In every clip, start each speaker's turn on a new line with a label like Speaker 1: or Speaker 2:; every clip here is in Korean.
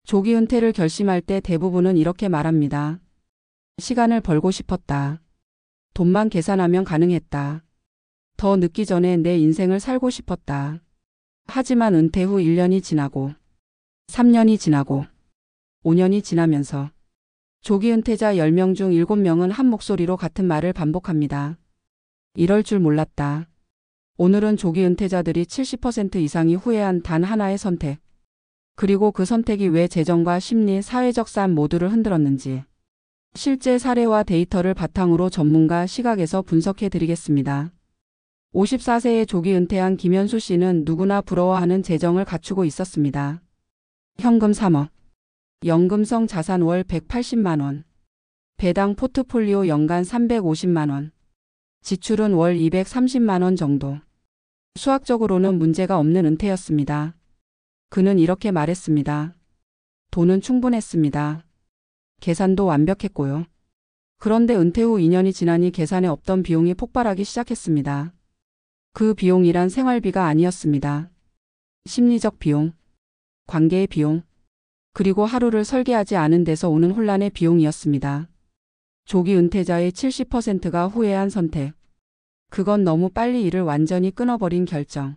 Speaker 1: 조기 은퇴를 결심할 때 대부분은 이렇게 말합니다. 시간을 벌고 싶었다. 돈만 계산하면 가능했다. 더 늦기 전에 내 인생을 살고 싶었다. 하지만 은퇴 후 1년이 지나고 3년이 지나고 5년이 지나면서 조기 은퇴자 10명 중 7명은 한 목소리로 같은 말을 반복합니다. 이럴 줄 몰랐다. 오늘은 조기 은퇴자들이 70% 이상이 후회한 단 하나의 선택. 그리고 그 선택이 왜 재정과 심리, 사회적 삶 모두를 흔들었는지 실제 사례와 데이터를 바탕으로 전문가 시각에서 분석해 드리겠습니다. 54세에 조기 은퇴한 김현수 씨는 누구나 부러워하는 재정을 갖추고 있었습니다. 현금 3억, 연금성 자산 월 180만 원, 배당 포트폴리오 연간 350만 원, 지출은 월 230만 원 정도. 수학적으로는 문제가 없는 은퇴였습니다. 그는 이렇게 말했습니다. 돈은 충분했습니다. 계산도 완벽했고요. 그런데 은퇴 후 2년이 지나니 계산에 없던 비용이 폭발하기 시작했습니다. 그 비용이란 생활비가 아니었습니다. 심리적 비용, 관계의 비용, 그리고 하루를 설계하지 않은 데서 오는 혼란의 비용이었습니다. 조기 은퇴자의 70%가 후회한 선택. 그건 너무 빨리 일을 완전히 끊어버린 결정.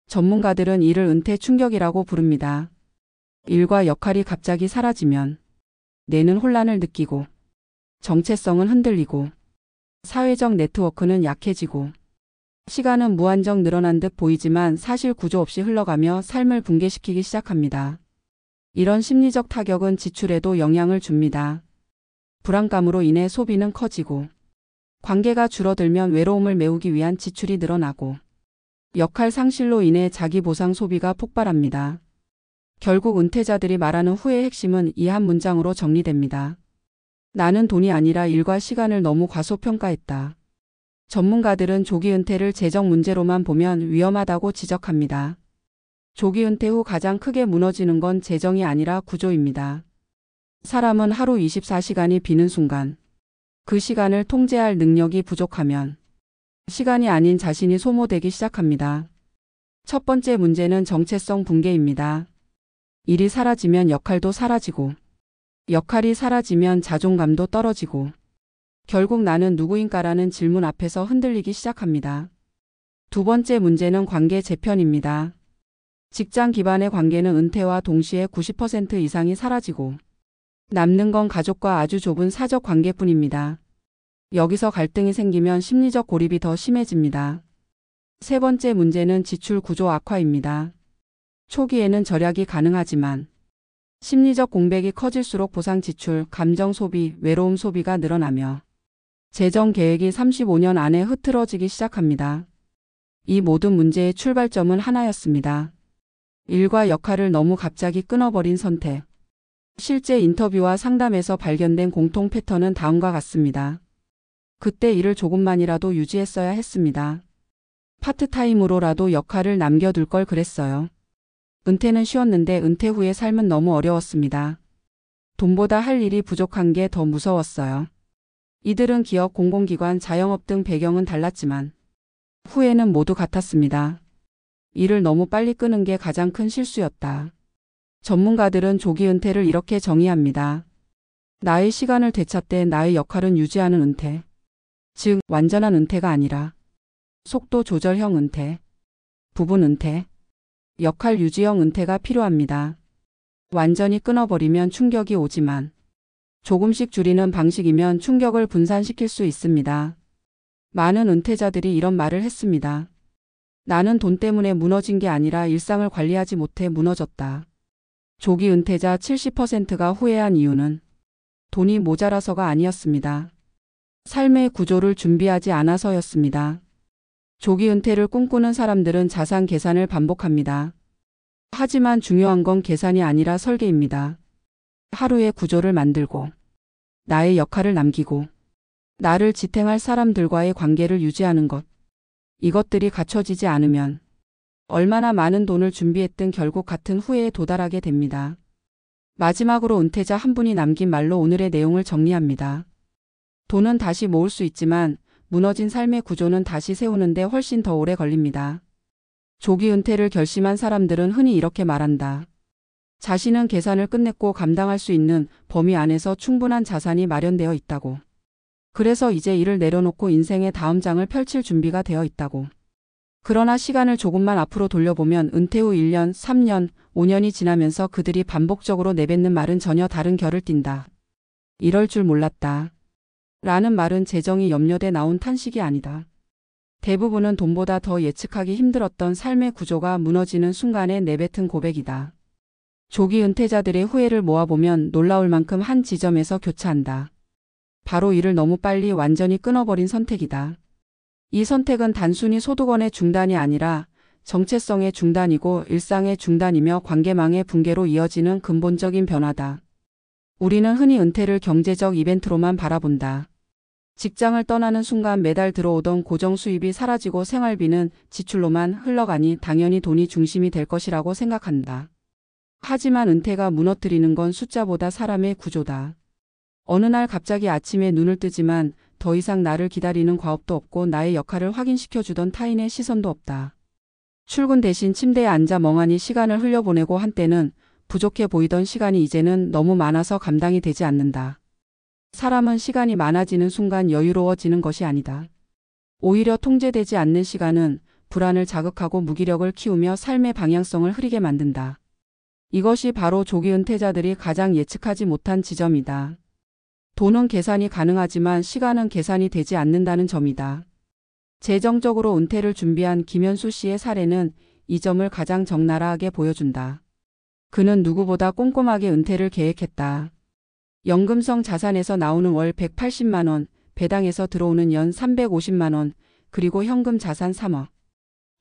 Speaker 1: 전문가들은 이를 은퇴 충격이라고 부릅니다. 일과 역할이 갑자기 사라지면 뇌는 혼란을 느끼고 정체성은 흔들리고 사회적 네트워크는 약해지고 시간은 무한정 늘어난 듯 보이지만 사실 구조 없이 흘러가며 삶을 붕괴시키기 시작합니다. 이런 심리적 타격은 지출에도 영향을 줍니다. 불안감으로 인해 소비는 커지고 관계가 줄어들면 외로움을 메우기 위한 지출이 늘어나고 역할 상실로 인해 자기 보상 소비가 폭발합니다. 결국 은퇴자들이 말하는 후회의 핵심은 이 한 문장으로 정리됩니다. 나는 돈이 아니라 일과 시간을 너무 과소평가했다. 전문가들은 조기 은퇴를 재정 문제로만 보면 위험하다고 지적합니다. 조기 은퇴 후 가장 크게 무너지는 건 재정이 아니라 구조입니다. 사람은 하루 24시간이 비는 순간 그 시간을 통제할 능력이 부족하면 시간이 아닌 자신이 소모되기 시작합니다. 첫 번째 문제는 정체성 붕괴입니다. 일이 사라지면 역할도 사라지고 역할이 사라지면 자존감도 떨어지고 결국 나는 누구인가라는 질문 앞에서 흔들리기 시작합니다. 두 번째 문제는 관계 재편입니다. 직장 기반의 관계는 은퇴와 동시에 90% 이상이 사라지고 남는 건 가족과 아주 좁은 사적 관계뿐입니다. 여기서 갈등이 생기면 심리적 고립이 더 심해집니다. 세 번째 문제는 지출 구조 악화입니다. 초기에는 절약이 가능하지만 심리적 공백이 커질수록 보상 지출, 감정 소비, 외로움 소비가 늘어나며 재정 계획이 35년 안에 흐트러지기 시작합니다. 이 모든 문제의 출발점은 하나였습니다. 일과 역할을 너무 갑자기 끊어버린 선택. 실제 인터뷰와 상담에서 발견된 공통 패턴은 다음과 같습니다. 그때 일을 조금만이라도 유지했어야 했습니다. 파트타임으로라도 역할을 남겨둘 걸 그랬어요. 은퇴는 쉬웠는데 은퇴 후의 삶은 너무 어려웠습니다. 돈보다 할 일이 부족한 게 더 무서웠어요. 이들은 기업, 공공기관, 자영업 등 배경은 달랐지만 후회는 모두 같았습니다. 일을 너무 빨리 끄는 게 가장 큰 실수였다. 전문가들은 조기 은퇴를 이렇게 정의합니다. 나의 시간을 되찾되 나의 역할은 유지하는 은퇴. 즉, 완전한 은퇴가 아니라 속도 조절형 은퇴, 부분 은퇴, 역할 유지형 은퇴가 필요합니다. 완전히 끊어버리면 충격이 오지만 조금씩 줄이는 방식이면 충격을 분산시킬 수 있습니다. 많은 은퇴자들이 이런 말을 했습니다. 나는 돈 때문에 무너진 게 아니라 일상을 관리하지 못해 무너졌다. 조기 은퇴자 70%가 후회한 이유는 돈이 모자라서가 아니었습니다. 삶의 구조를 준비하지 않아서였습니다. 조기 은퇴를 꿈꾸는 사람들은 자산 계산을 반복합니다. 하지만 중요한 건 계산이 아니라 설계입니다. 하루의 구조를 만들고 나의 역할을 남기고 나를 지탱할 사람들과의 관계를 유지하는 것. 이것들이 갖춰지지 않으면 얼마나 많은 돈을 준비했든 결국 같은 후회에 도달하게 됩니다. 마지막으로 은퇴자 한 분이 남긴 말로 오늘의 내용을 정리합니다. 돈은 다시 모을 수 있지만 무너진 삶의 구조는 다시 세우는데 훨씬 더 오래 걸립니다. 조기 은퇴를 결심한 사람들은 흔히 이렇게 말한다. 자신은 계산을 끝냈고 감당할 수 있는 범위 안에서 충분한 자산이 마련되어 있다고. 그래서 이제 일을 내려놓고 인생의 다음 장을 펼칠 준비가 되어 있다고. 그러나 시간을 조금만 앞으로 돌려보면 은퇴 후 1년, 3년, 5년이 지나면서 그들이 반복적으로 내뱉는 말은 전혀 다른 결을 띈다. 이럴 줄 몰랐다. 라는 말은 재정이 염려돼 나온 탄식이 아니다. 대부분은 돈보다 더 예측하기 힘들었던 삶의 구조가 무너지는 순간에 내뱉은 고백이다. 조기 은퇴자들의 후회를 모아보면 놀라울 만큼 한 지점에서 교차한다. 바로 이를 너무 빨리 완전히 끊어버린 선택이다. 이 선택은 단순히 소득원의 중단이 아니라 정체성의 중단이고 일상의 중단이며 관계망의 붕괴로 이어지는 근본적인 변화다. 우리는 흔히 은퇴를 경제적 이벤트로만 바라본다. 직장을 떠나는 순간 매달 들어오던 고정 수입이 사라지고 생활비는 지출로만 흘러가니 당연히 돈이 중심이 될 것이라고 생각한다. 하지만 은퇴가 무너뜨리는 건 숫자보다 사람의 구조다. 어느 날 갑자기 아침에 눈을 뜨지만 더 이상 나를 기다리는 과업도 없고 나의 역할을 확인시켜주던 타인의 시선도 없다. 출근 대신 침대에 앉아 멍하니 시간을 흘려보내고 한때는 부족해 보이던 시간이 이제는 너무 많아서 감당이 되지 않는다. 사람은 시간이 많아지는 순간 여유로워지는 것이 아니다. 오히려 통제되지 않는 시간은 불안을 자극하고 무기력을 키우며 삶의 방향성을 흐리게 만든다. 이것이 바로 조기 은퇴자들이 가장 예측하지 못한 지점이다. 돈은 계산이 가능하지만 시간은 계산이 되지 않는다는 점이다. 재정적으로 은퇴를 준비한 김현수 씨의 사례는 이 점을 가장 적나라하게 보여준다. 그는 누구보다 꼼꼼하게 은퇴를 계획했다. 연금성 자산에서 나오는 월 180만 원, 배당에서 들어오는 연 350만 원, 그리고 현금 자산 3억.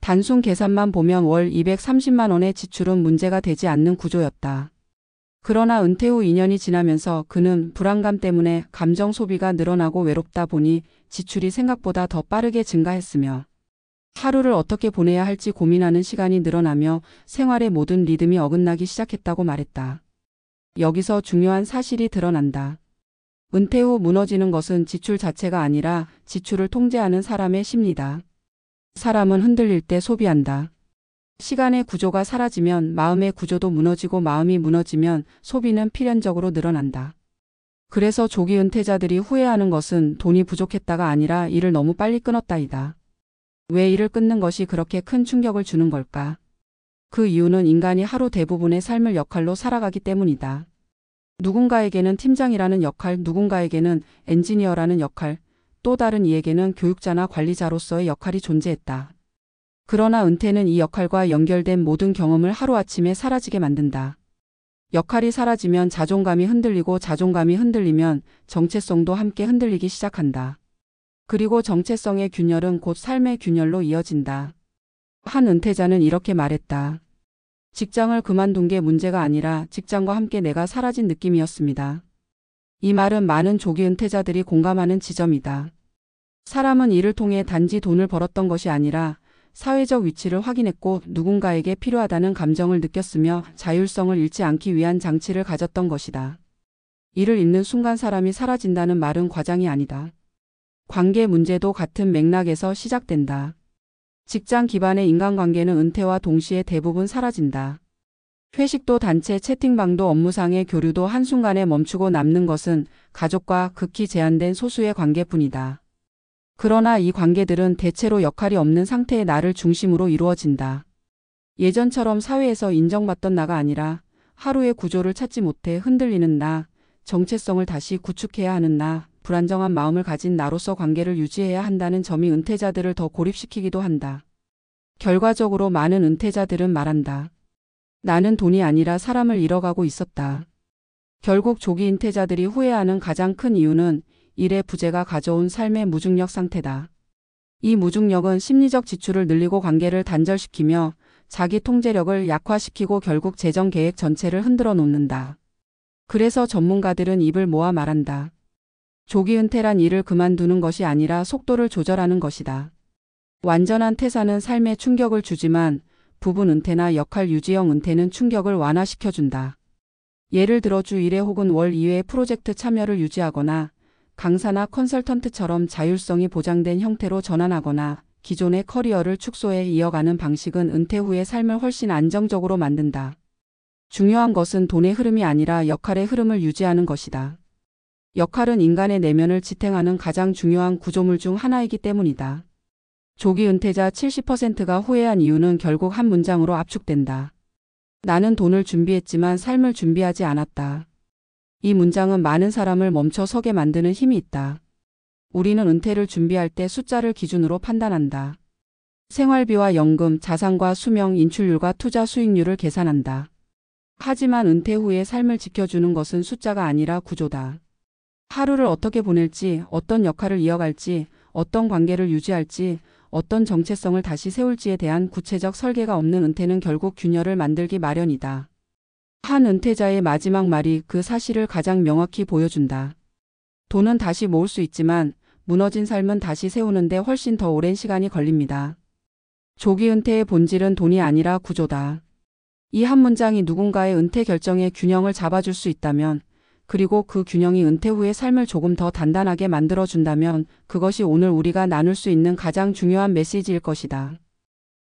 Speaker 1: 단순 계산만 보면 월 230만 원의 지출은 문제가 되지 않는 구조였다. 그러나 은퇴 후 2년이 지나면서 그는 불안감 때문에 감정 소비가 늘어나고 외롭다 보니 지출이 생각보다 더 빠르게 증가했으며 하루를 어떻게 보내야 할지 고민하는 시간이 늘어나며 생활의 모든 리듬이 어긋나기 시작했다고 말했다. 여기서 중요한 사실이 드러난다. 은퇴 후 무너지는 것은 지출 자체가 아니라 지출을 통제하는 사람의 심리다. 사람은 흔들릴 때 소비한다. 시간의 구조가 사라지면 마음의 구조도 무너지고 마음이 무너지면 소비는 필연적으로 늘어난다. 그래서 조기 은퇴자들이 후회하는 것은 돈이 부족했다가 아니라 일을 너무 빨리 끊었다이다. 왜 일을 끊는 것이 그렇게 큰 충격을 주는 걸까? 그 이유는 인간이 하루 대부분의 삶을 역할로 살아가기 때문이다. 누군가에게는 팀장이라는 역할, 누군가에게는 엔지니어라는 역할, 또 다른 이에게는 교육자나 관리자로서의 역할이 존재했다. 그러나 은퇴는 이 역할과 연결된 모든 경험을 하루아침에 사라지게 만든다. 역할이 사라지면 자존감이 흔들리고 자존감이 흔들리면 정체성도 함께 흔들리기 시작한다. 그리고 정체성의 균열은 곧 삶의 균열로 이어진다. 한 은퇴자는 이렇게 말했다. 직장을 그만둔 게 문제가 아니라 직장과 함께 내가 사라진 느낌이었습니다. 이 말은 많은 조기 은퇴자들이 공감하는 지점이다. 사람은 일을 통해 단지 돈을 벌었던 것이 아니라 사회적 위치를 확인했고 누군가에게 필요하다는 감정을 느꼈으며 자율성을 잃지 않기 위한 장치를 가졌던 것이다. 이를 잃는 순간 사람이 사라진다는 말은 과장이 아니다. 관계 문제도 같은 맥락에서 시작된다. 직장 기반의 인간관계는 은퇴와 동시에 대부분 사라진다. 회식도 단체 채팅방도 업무상의 교류도 한순간에 멈추고 남는 것은 가족과 극히 제한된 소수의 관계뿐이다. 그러나 이 관계들은 대체로 역할이 없는 상태의 나를 중심으로 이루어진다. 예전처럼 사회에서 인정받던 나가 아니라 하루의 구조를 찾지 못해 흔들리는 나, 정체성을 다시 구축해야 하는 나, 불안정한 마음을 가진 나로서 관계를 유지해야 한다는 점이 은퇴자들을 더 고립시키기도 한다. 결과적으로 많은 은퇴자들은 말한다. 나는 돈이 아니라 사람을 잃어가고 있었다. 결국 조기 은퇴자들이 후회하는 가장 큰 이유는 일의 부재가 가져온 삶의 무중력 상태다. 이 무중력은 심리적 지출을 늘리고 관계를 단절시키며 자기 통제력을 약화시키고 결국 재정 계획 전체를 흔들어 놓는다. 그래서 전문가들은 입을 모아 말한다. 조기 은퇴란 일을 그만두는 것이 아니라 속도를 조절하는 것이다. 완전한 퇴사는 삶에 충격을 주지만 부분 은퇴나 역할 유지형 은퇴는 충격을 완화시켜준다. 예를 들어 주 1회 혹은 월 2회 프로젝트 참여를 유지하거나 강사나 컨설턴트처럼 자율성이 보장된 형태로 전환하거나 기존의 커리어를 축소해 이어가는 방식은 은퇴 후의 삶을 훨씬 안정적으로 만든다. 중요한 것은 돈의 흐름이 아니라 역할의 흐름을 유지하는 것이다. 역할은 인간의 내면을 지탱하는 가장 중요한 구조물 중 하나이기 때문이다. 조기 은퇴자 70%가 후회한 이유는 결국 한 문장으로 압축된다. 나는 돈을 준비했지만 삶을 준비하지 않았다. 이 문장은 많은 사람을 멈춰 서게 만드는 힘이 있다. 우리는 은퇴를 준비할 때 숫자를 기준으로 판단한다. 생활비와 연금, 자산과 수명, 인출률과 투자 수익률을 계산한다. 하지만 은퇴 후의 삶을 지켜주는 것은 숫자가 아니라 구조다. 하루를 어떻게 보낼지, 어떤 역할을 이어갈지, 어떤 관계를 유지할지, 어떤 정체성을 다시 세울지에 대한 구체적 설계가 없는 은퇴는 결국 균열을 만들기 마련이다. 한 은퇴자의 마지막 말이 그 사실을 가장 명확히 보여준다. 돈은 다시 모을 수 있지만 무너진 삶은 다시 세우는데 훨씬 더 오랜 시간이 걸립니다. 조기 은퇴의 본질은 돈이 아니라 구조다. 이 한 문장이 누군가의 은퇴 결정에 균형을 잡아줄 수 있다면, 그리고 그 균형이 은퇴 후의 삶을 조금 더 단단하게 만들어준다면 그것이 오늘 우리가 나눌 수 있는 가장 중요한 메시지일 것이다.